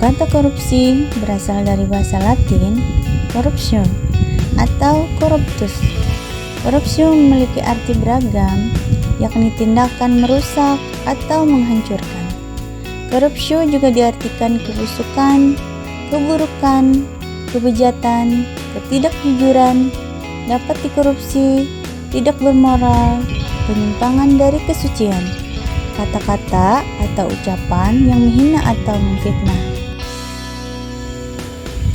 Kata korupsi berasal dari bahasa Latin corruptio atau corruptus. Korupsi memiliki arti beragam, yakni tindakan merusak atau menghancurkan. Korupsi juga diartikan kebusukan, keburukan, kebejatan, ketidakjujuran, dapat dikorupsi, tidak bermoral, penyimpangan dari kesucian, kata-kata atau ucapan yang menghina atau memfitnah.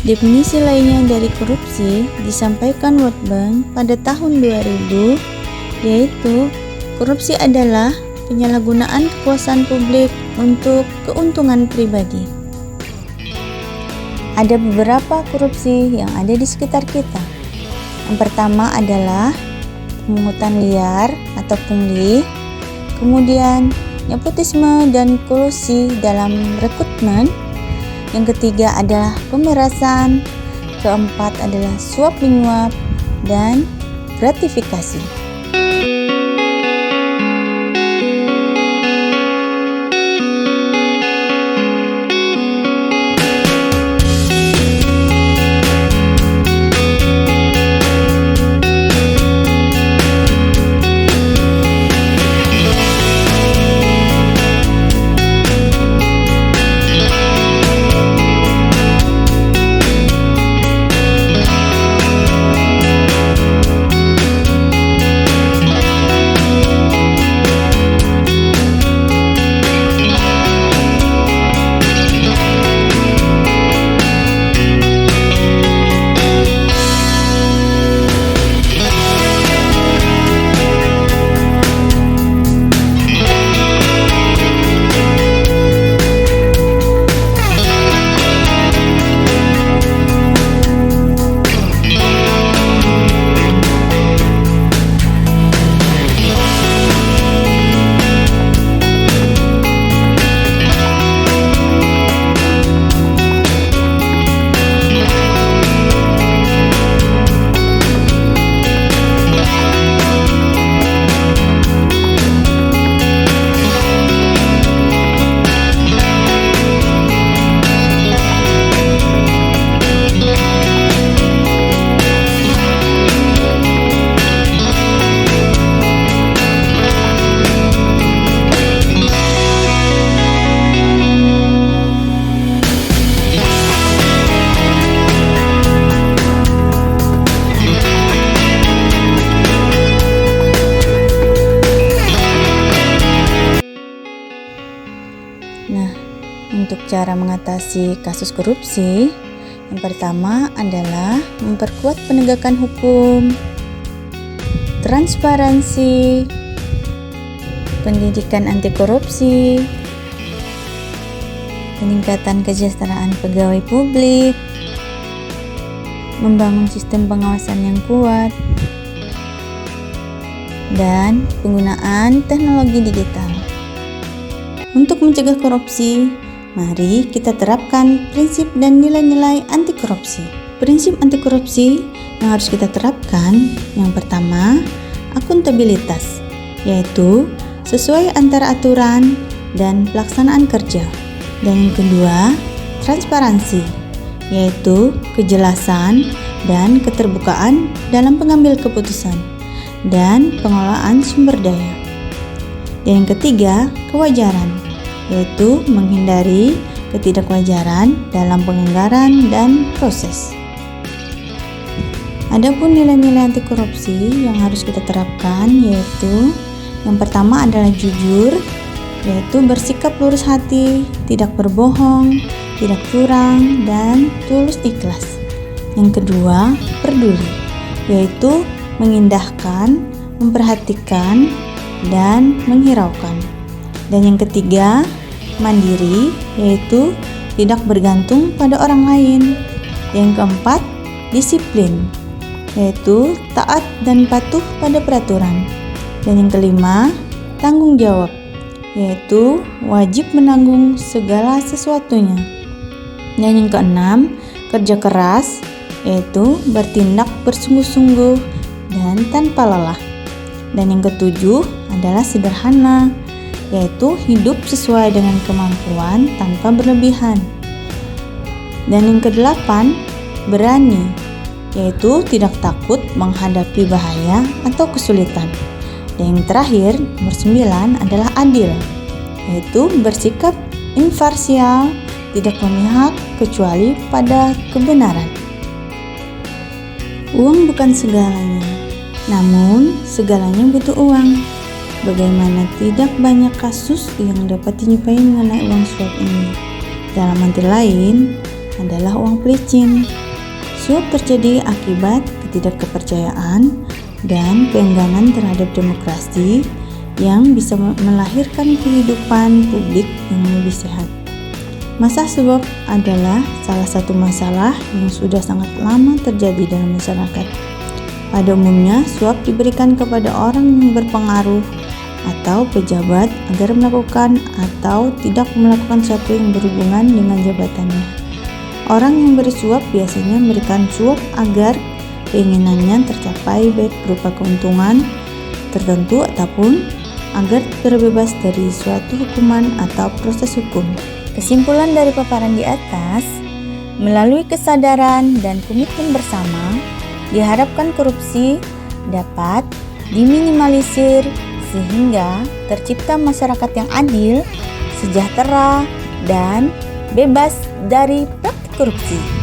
Definisi lainnya dari korupsi disampaikan World Bank pada tahun 2000, yaitu korupsi adalah penyalahgunaan kekuasaan publik untuk keuntungan pribadi. Ada beberapa korupsi yang ada di sekitar kita. Yang pertama adalah pemungutan liar atau pungli, kemudian nepotisme dan kolusi dalam rekrutmen. Yang ketiga adalah pemerasan, keempat adalah suap menyuap, dan gratifikasi. Untuk cara mengatasi kasus korupsi, yang pertama adalah memperkuat penegakan hukum, transparansi, pendidikan anti korupsi, peningkatan kesejahteraan pegawai publik, membangun sistem pengawasan yang kuat, dan penggunaan teknologi digital. Untuk mencegah korupsi, mari kita terapkan prinsip dan nilai-nilai anti korupsi. Prinsip anti korupsi yang harus kita terapkan, yang pertama, akuntabilitas, yaitu sesuai antara aturan dan pelaksanaan kerja. Dan yang kedua, transparansi, yaitu kejelasan dan keterbukaan dalam pengambil keputusan dan pengelolaan sumber daya. Dan yang ketiga, kewajaran, yaitu menghindari ketidakwajaran dalam penganggaran dan proses. Adapun nilai-nilai anti korupsi yang harus kita terapkan, yaitu yang pertama adalah jujur, yaitu bersikap lurus hati, tidak berbohong, tidak curang, dan tulus ikhlas. Yang kedua, peduli, yaitu mengindahkan, memperhatikan, dan menghiraukan. Dan yang ketiga, mandiri, yaitu tidak bergantung pada orang lain. Yang keempat, disiplin, yaitu taat dan patuh pada peraturan. Dan yang kelima, tanggung jawab, yaitu wajib menanggung segala sesuatunya. Dan yang keenam, kerja keras, yaitu bertindak bersungguh-sungguh dan tanpa lelah. Dan yang ketujuh adalah sederhana, yaitu hidup sesuai dengan kemampuan tanpa berlebihan. Dan yang kedelapan, berani, yaitu tidak takut menghadapi bahaya atau kesulitan. Dan yang terakhir, nomor 9 adalah adil, yaitu bersikap imparsial, tidak memihak kecuali pada kebenaran. Uang bukan segalanya, namun segalanya butuh uang. Bagaimana tidak banyak kasus yang dapat dijumpai mengenai uang suap ini. Dalam arti lain adalah uang pelicin. Suap terjadi akibat ketidakkepercayaan dan keengganan terhadap demokrasi yang bisa melahirkan kehidupan publik yang lebih sehat. Masalah suap adalah salah satu masalah yang sudah sangat lama terjadi dalam masyarakat. Pada umumnya, suap diberikan kepada orang yang berpengaruh atau pejabat agar melakukan atau tidak melakukan sesuatu yang berhubungan dengan jabatannya. Orang yang beri suap biasanya memberikan suap agar keinginannya tercapai, baik berupa keuntungan tertentu ataupun agar terbebas dari suatu hukuman atau proses hukum. Kesimpulan dari paparan di atas, melalui kesadaran dan komitmen bersama, diharapkan korupsi dapat diminimalisir sehingga tercipta masyarakat yang adil, sejahtera, dan bebas dari praktik korupsi.